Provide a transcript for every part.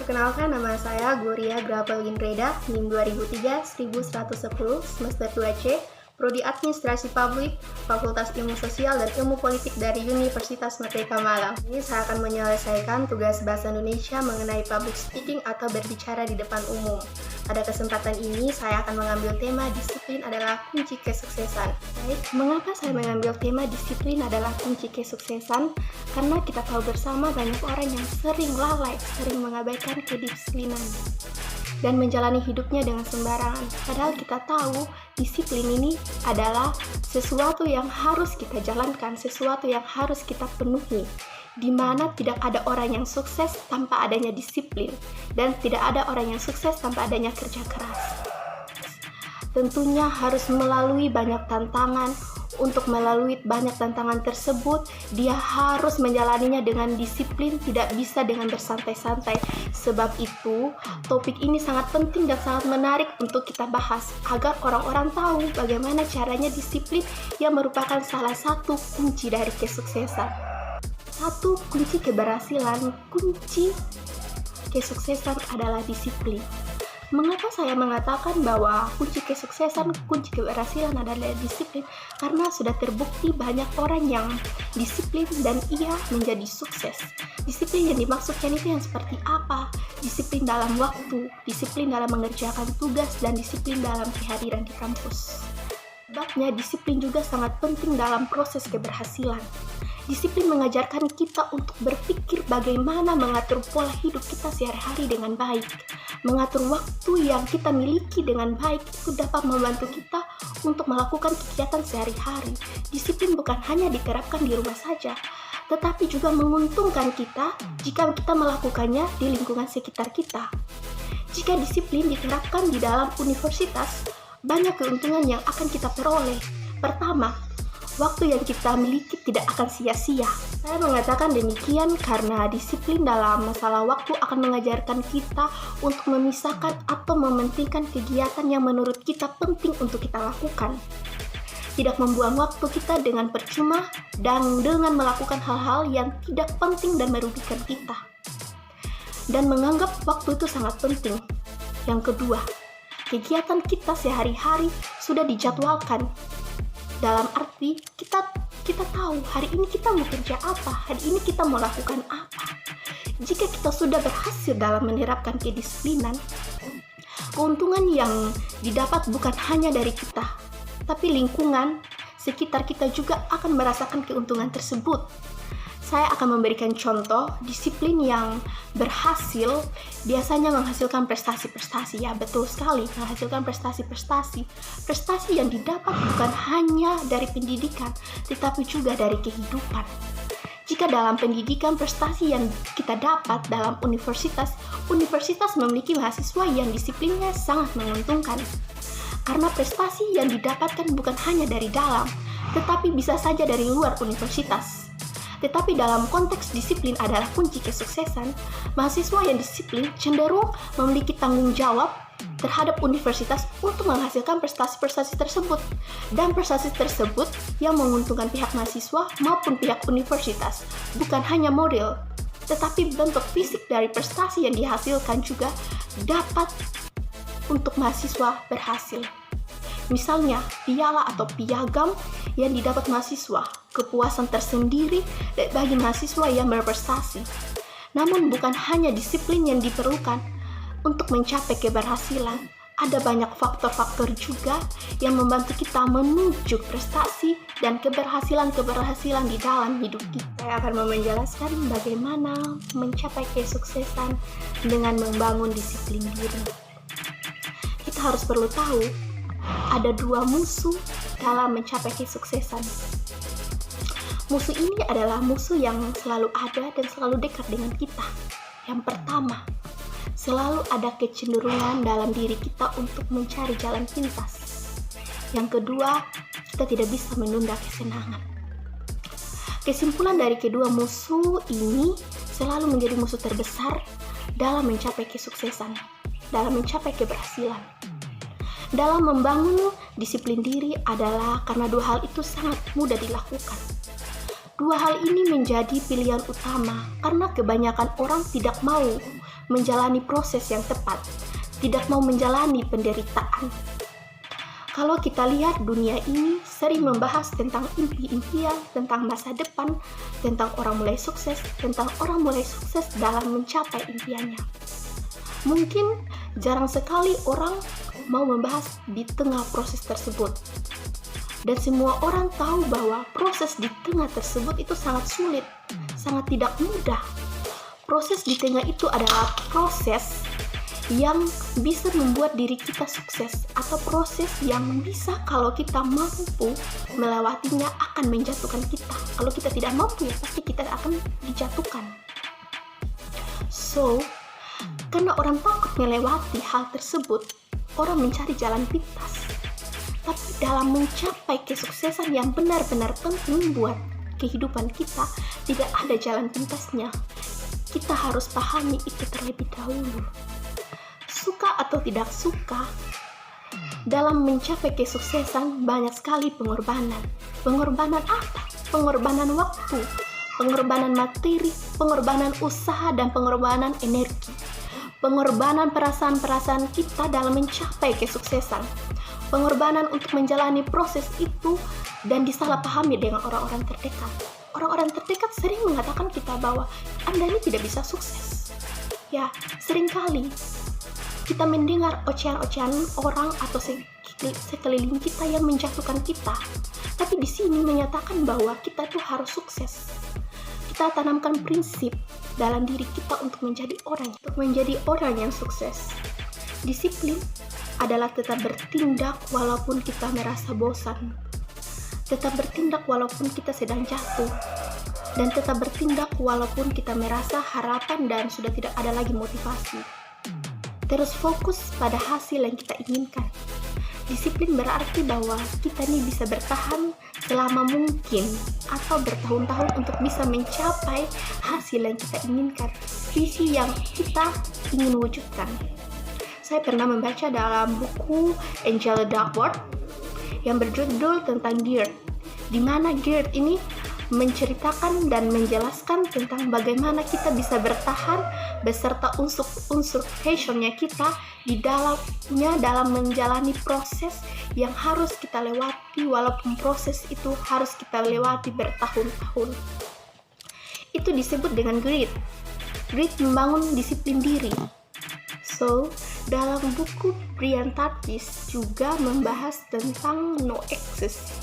Perkenalkan, nama saya Gloria Grapel Ginreda, NIM 2003 1110, semester 2C, Prodi Administrasi Publik, Fakultas Ilmu Sosial dan Ilmu Politik dari Universitas Merdeka Malang. Ini saya akan menyelesaikan tugas Bahasa Indonesia mengenai public speaking atau berbicara di depan umum. Pada kesempatan ini, saya akan mengambil tema disiplin adalah kunci kesuksesan. Baik, mengapa saya mengambil tema disiplin adalah kunci kesuksesan? Karena kita tahu bersama banyak orang yang sering lalai, sering mengabaikan kedisiplinan dan menjalani hidupnya dengan sembarangan. Padahal kita tahu disiplin ini adalah sesuatu yang harus kita jalankan, sesuatu yang harus kita penuhi, di mana tidak ada orang yang sukses tanpa adanya disiplin, dan tidak ada orang yang sukses tanpa adanya kerja keras. Tentunya harus melalui banyak tantangan. Untuk melalui banyak tantangan tersebut, dia harus menjalaninya dengan disiplin, tidak bisa dengan bersantai-santai. Sebab itu, topik ini sangat penting dan sangat menarik untuk kita bahas, agar orang-orang tahu bagaimana caranya disiplin yang merupakan salah satu kunci dari kesuksesan. Satu kunci keberhasilan, kunci kesuksesan adalah disiplin. Mengapa saya mengatakan bahwa kunci kesuksesan, kunci keberhasilan adalah disiplin? Karena sudah terbukti banyak orang yang disiplin dan ia menjadi sukses. Disiplin yang dimaksudkan itu yang seperti apa? Disiplin dalam waktu, disiplin dalam mengerjakan tugas, dan disiplin dalam kehadiran di kampus. Sebabnya disiplin juga sangat penting dalam proses keberhasilan. Disiplin mengajarkan kita untuk berpikir bagaimana mengatur pola hidup kita sehari-hari dengan baik. Mengatur waktu yang kita miliki dengan baik itu dapat membantu kita untuk melakukan kegiatan sehari-hari. Disiplin bukan hanya diterapkan di rumah saja, tetapi juga menguntungkan kita jika kita melakukannya di lingkungan sekitar kita. Jika disiplin diterapkan di dalam universitas, banyak keuntungan yang akan kita peroleh. Pertama, waktu yang kita miliki tidak akan sia-sia. Saya mengatakan demikian karena disiplin dalam masalah waktu akan mengajarkan kita untuk memisahkan atau mementingkan kegiatan yang menurut kita penting untuk kita lakukan. Tidak membuang waktu kita dengan percuma dan dengan melakukan hal-hal yang tidak penting dan merugikan kita. Dan menganggap waktu itu sangat penting. Yang kedua, kegiatan kita sehari-hari sudah dijadwalkan. Dalam arti kita tahu hari ini kita mau kerja apa, hari ini kita mau lakukan apa. Jika kita sudah berhasil dalam menerapkan kedisiplinan, keuntungan yang didapat bukan hanya dari kita, tapi lingkungan sekitar kita juga akan merasakan keuntungan tersebut. Saya akan memberikan contoh disiplin yang berhasil biasanya menghasilkan prestasi-prestasi. Ya, betul sekali, menghasilkan prestasi-prestasi. Prestasi yang didapat bukan hanya dari pendidikan, tetapi juga dari kehidupan. Jika dalam pendidikan prestasi yang kita dapat dalam universitas memiliki mahasiswa yang disiplinnya sangat menguntungkan. Karena prestasi yang didapatkan bukan hanya dari dalam, tetapi bisa saja dari luar universitas. Tetapi dalam konteks disiplin adalah kunci kesuksesan, mahasiswa yang disiplin cenderung memiliki tanggung jawab terhadap universitas untuk menghasilkan prestasi-prestasi tersebut. Dan prestasi tersebut yang menguntungkan pihak mahasiswa maupun pihak universitas. Bukan hanya model, tetapi bentuk fisik dari prestasi yang dihasilkan juga dapat untuk mahasiswa berhasil. Misalnya, piala atau piagam yang didapat mahasiswa, kepuasan tersendiri bagi mahasiswa yang berprestasi. Namun bukan hanya disiplin yang diperlukan untuk mencapai keberhasilan. Ada banyak faktor-faktor juga yang membantu kita menuju prestasi dan keberhasilan-keberhasilan di dalam hidup kita. Saya akan menjelaskan bagaimana mencapai kesuksesan dengan membangun disiplin diri. Kita harus perlu tahu ada dua musuh dalam mencapai kesuksesan. Musuh ini adalah musuh yang selalu ada dan selalu dekat dengan kita. Yang pertama, selalu ada kecenderungan dalam diri kita untuk mencari jalan pintas. Yang kedua, kita tidak bisa menunda kesenangan. Kesimpulan dari kedua musuh ini selalu menjadi musuh terbesar dalam mencapai kesuksesan, dalam mencapai keberhasilan. Dalam membangun disiplin diri adalah karena dua hal itu sangat mudah dilakukan. Dua hal ini menjadi pilihan utama karena kebanyakan orang tidak mau menjalani proses yang tepat, tidak mau menjalani penderitaan. Kalau kita lihat dunia ini sering membahas tentang impi-impian, tentang masa depan, tentang orang mulai sukses dalam mencapai impiannya. Mungkin jarang sekali orang mau membahas di tengah proses tersebut. Dan semua orang tahu bahwa proses di tengah tersebut itu sangat sulit, sangat tidak mudah. Proses di tengah itu adalah proses yang bisa membuat diri kita sukses, atau proses yang bisa kalau kita mampu melewatinya akan menjatuhkan kita. Kalau kita tidak mampu, ya pasti kita akan dijatuhkan. So, karena orang takut melewati hal tersebut, orang mencari jalan pintas. Tapi dalam mencapai kesuksesan yang benar-benar penting buat kehidupan kita, tidak ada jalan pintasnya. Kita harus pahami itu terlebih dahulu. Suka atau tidak suka, dalam mencapai kesuksesan banyak sekali pengorbanan. Pengorbanan apa? Pengorbanan waktu, pengorbanan materi, pengorbanan usaha, dan pengorbanan energi. Pengorbanan perasaan-perasaan kita dalam mencapai kesuksesan. Pengorbanan untuk menjalani proses itu dan disalahpahami dengan orang-orang terdekat. Orang-orang terdekat sering mengatakan kita bahwa Anda ini tidak bisa sukses. Ya, seringkali kita mendengar ocehan-ocehan orang atau sekeliling kita yang menjatuhkan kita. Tapi di sini menyatakan bahwa kita tuh harus sukses. Kita tanamkan prinsip dalam diri kita untuk menjadi orang yang sukses. Disiplin adalah tetap bertindak walaupun kita merasa bosan. Tetap bertindak walaupun kita sedang jatuh. Dan tetap bertindak walaupun kita merasa harapan dan sudah tidak ada lagi motivasi. Terus fokus pada hasil yang kita inginkan. Disiplin berarti bahwa kita ini bisa bertahan selama mungkin atau bertahun-tahun untuk bisa mencapai hasil yang kita inginkan, visi yang kita ingin wujudkan. Saya pernah membaca dalam buku Angela Duckworth yang berjudul tentang GERD, di mana GERD ini menceritakan dan menjelaskan tentang bagaimana kita bisa bertahan beserta unsur passionnya kita di dalamnya dalam menjalani proses yang harus kita lewati, walaupun proses itu harus kita lewati bertahun-tahun. Itu disebut dengan grit. Grit membangun disiplin diri. So, dalam buku Brian Tracy juga membahas tentang no excess,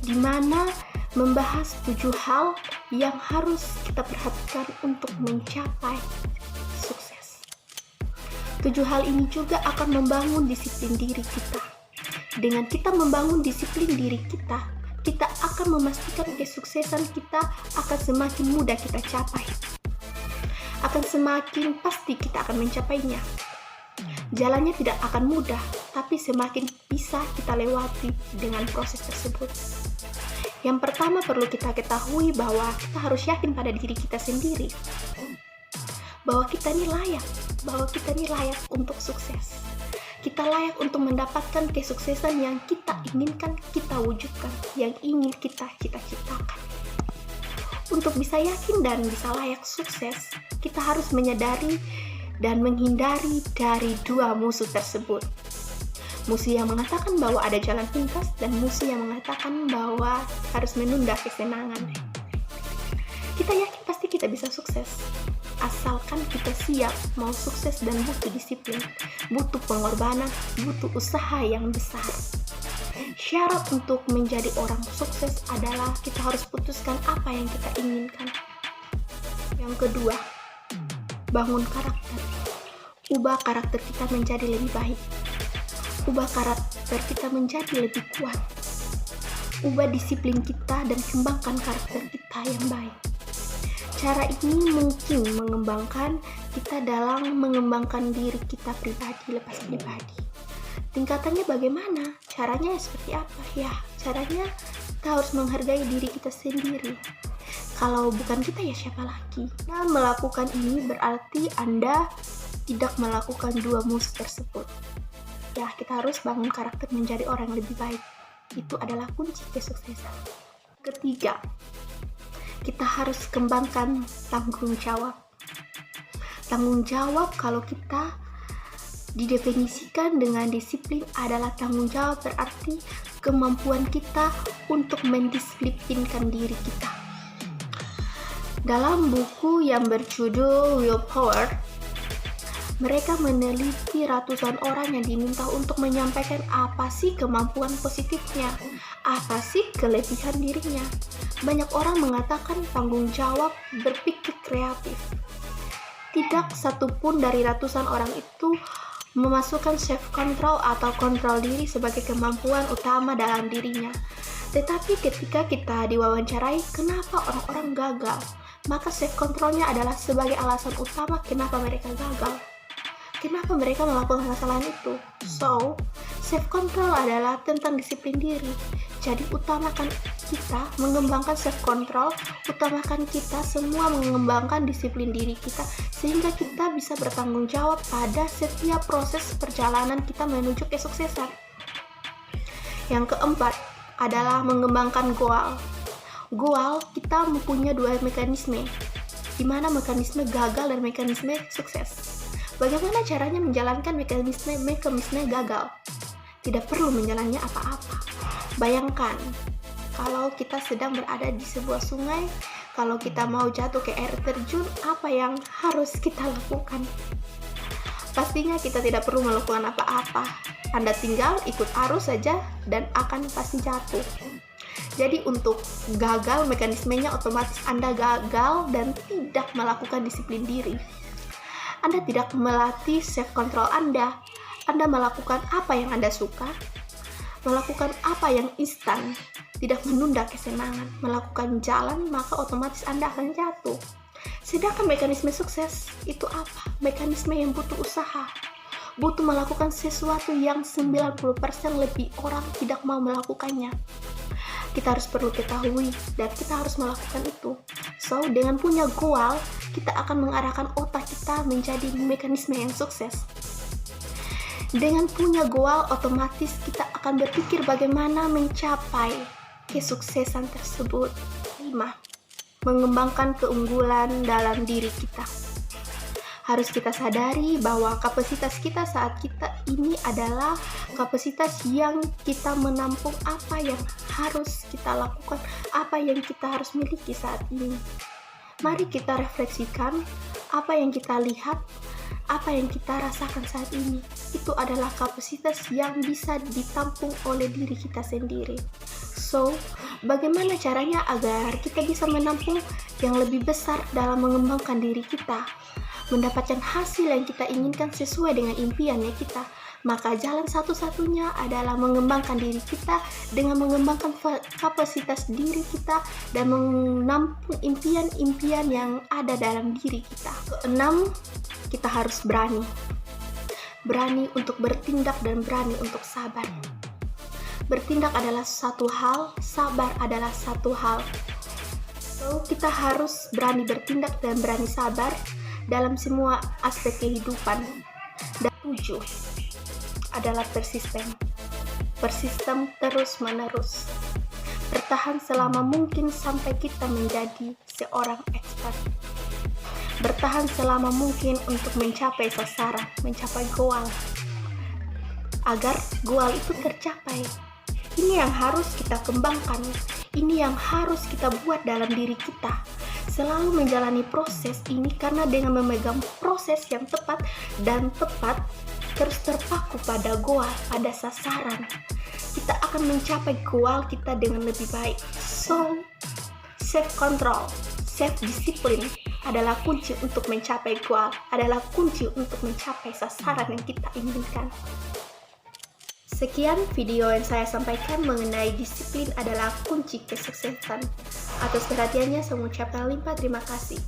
di mana membahas 7 hal yang harus kita perhatikan untuk mencapai sukses. 7 hal ini juga akan membangun disiplin diri kita. Dengan kita membangun disiplin diri kita, kita akan memastikan kesuksesan kita akan semakin mudah kita capai. Akan semakin pasti kita akan mencapainya. Jalannya tidak akan mudah, tapi semakin bisa kita lewati dengan proses tersebut. Yang pertama perlu kita ketahui bahwa kita harus yakin pada diri kita sendiri. Bahwa kita ini layak untuk sukses. Kita layak untuk mendapatkan kesuksesan yang kita inginkan, kita wujudkan, yang ingin kita cita-citakan. Untuk bisa yakin dan bisa layak sukses, kita harus menyadari dan menghindari dari 2 musuh tersebut. Musuh yang mengatakan bahwa ada jalan pintas dan musuh yang mengatakan bahwa harus menunda kesenangan. Kita yakin pasti kita bisa sukses, asalkan kita siap mau sukses dan butuh disiplin, butuh pengorbanan, butuh usaha yang besar. Syarat untuk menjadi orang sukses adalah kita harus putuskan apa yang kita inginkan. Yang kedua, bangun karakter. Ubah karakter kita menjadi lebih baik. Ubah karakter kita menjadi lebih kuat. Ubah disiplin kita dan kembangkan karakter kita yang baik. Cara ini mungkin mengembangkan kita dalam mengembangkan diri kita pribadi lepas pribadi. Tingkatannya bagaimana? Caranya seperti apa? Ya, caranya kita harus menghargai diri kita sendiri. Kalau bukan kita, ya siapa lagi? Nah, melakukan ini berarti Anda tidak melakukan 2 musuh tersebut. Ya, kita harus bangun karakter menjadi orang yang lebih baik. Itu adalah kunci kesuksesan. Ketiga, kita harus kembangkan tanggung jawab. Tanggung jawab kalau kita didefinisikan dengan disiplin adalah tanggung jawab berarti kemampuan kita untuk mendisiplinkan diri kita. Dalam buku yang berjudul Willpower, mereka meneliti ratusan orang yang diminta untuk menyampaikan apa sih kemampuan positifnya, apa sih kelebihan dirinya. Banyak orang mengatakan tanggung jawab berpikir kreatif. Tidak satupun dari ratusan orang itu memasukkan self-control atau kontrol diri sebagai kemampuan utama dalam dirinya. Tetapi ketika kita diwawancarai kenapa orang-orang gagal, maka self-controlnya adalah sebagai alasan utama kenapa mereka gagal. Kenapa mereka melakukan kesalahan itu? So, self-control adalah tentang disiplin diri. Jadi utamakan kita mengembangkan self-control, utamakan kita semua mengembangkan disiplin diri kita, sehingga kita bisa bertanggung jawab pada setiap proses perjalanan kita menuju kesuksesan. Yang keempat adalah mengembangkan goal. Goal kita mempunyai dua mekanisme, di mana mekanisme gagal dan mekanisme sukses. Bagaimana caranya menjalankan mekanisme gagal? Tidak perlu menjalannya apa-apa. Bayangkan, kalau kita sedang berada di sebuah sungai, kalau kita mau jatuh ke air terjun, apa yang harus kita lakukan? Pastinya kita tidak perlu melakukan apa-apa. Anda tinggal ikut arus saja dan akan pasti jatuh. Jadi untuk gagal, mekanismenya otomatis Anda gagal dan tidak melakukan disiplin diri. Anda tidak melatih self-control Anda. Anda melakukan apa yang Anda suka, melakukan apa yang instan, tidak menunda kesenangan, melakukan jalan, maka otomatis Anda akan jatuh. Sedangkan mekanisme sukses itu apa? Mekanisme yang butuh usaha, butuh melakukan sesuatu yang 90% lebih orang tidak mau melakukannya. Kita harus perlu ketahui dan kita harus melakukan itu. So, dengan punya goal, kita akan mengarahkan otak kita menjadi mekanisme yang sukses. Dengan punya goal, otomatis kita akan berpikir bagaimana mencapai kesuksesan tersebut. 5. Mengembangkan keunggulan dalam diri kita. Harus kita sadari bahwa kapasitas kita saat kita ini adalah kapasitas yang kita menampung apa yang harus kita lakukan, apa yang kita harus miliki saat ini. Mari kita refleksikan apa yang kita lihat, apa yang kita rasakan saat ini. Itu adalah kapasitas yang bisa ditampung oleh diri kita sendiri. So, bagaimana caranya agar kita bisa menampung yang lebih besar dalam mengembangkan diri kita, mendapatkan hasil yang kita inginkan sesuai dengan impiannya kita? Maka jalan satu-satunya adalah mengembangkan diri kita dengan mengembangkan kapasitas diri kita dan menampung impian-impian yang ada dalam diri kita. Keenam, kita harus berani. Berani untuk bertindak dan berani untuk sabar. Bertindak adalah satu hal, sabar adalah satu hal. So, kita harus berani bertindak dan berani sabar dalam semua aspek kehidupan. Dan 7 adalah persisten. Persisten terus-menerus. Bertahan selama mungkin sampai kita menjadi seorang expert. Bertahan selama mungkin untuk mencapai sasaran, mencapai goal. Agar goal itu tercapai. Ini yang harus kita kembangkan. Ini yang harus kita buat dalam diri kita. Selalu menjalani proses ini karena dengan memegang proses yang tepat dan tepat, terus terpaku pada goal, pada sasaran, kita akan mencapai goal kita dengan lebih baik. So, self-control, self-discipline adalah kunci untuk mencapai goal, adalah kunci untuk mencapai sasaran yang kita inginkan. Sekian video yang saya sampaikan mengenai disiplin adalah kunci kesuksesan. Atas perhatiannya, saya mengucapkan limpah terima kasih.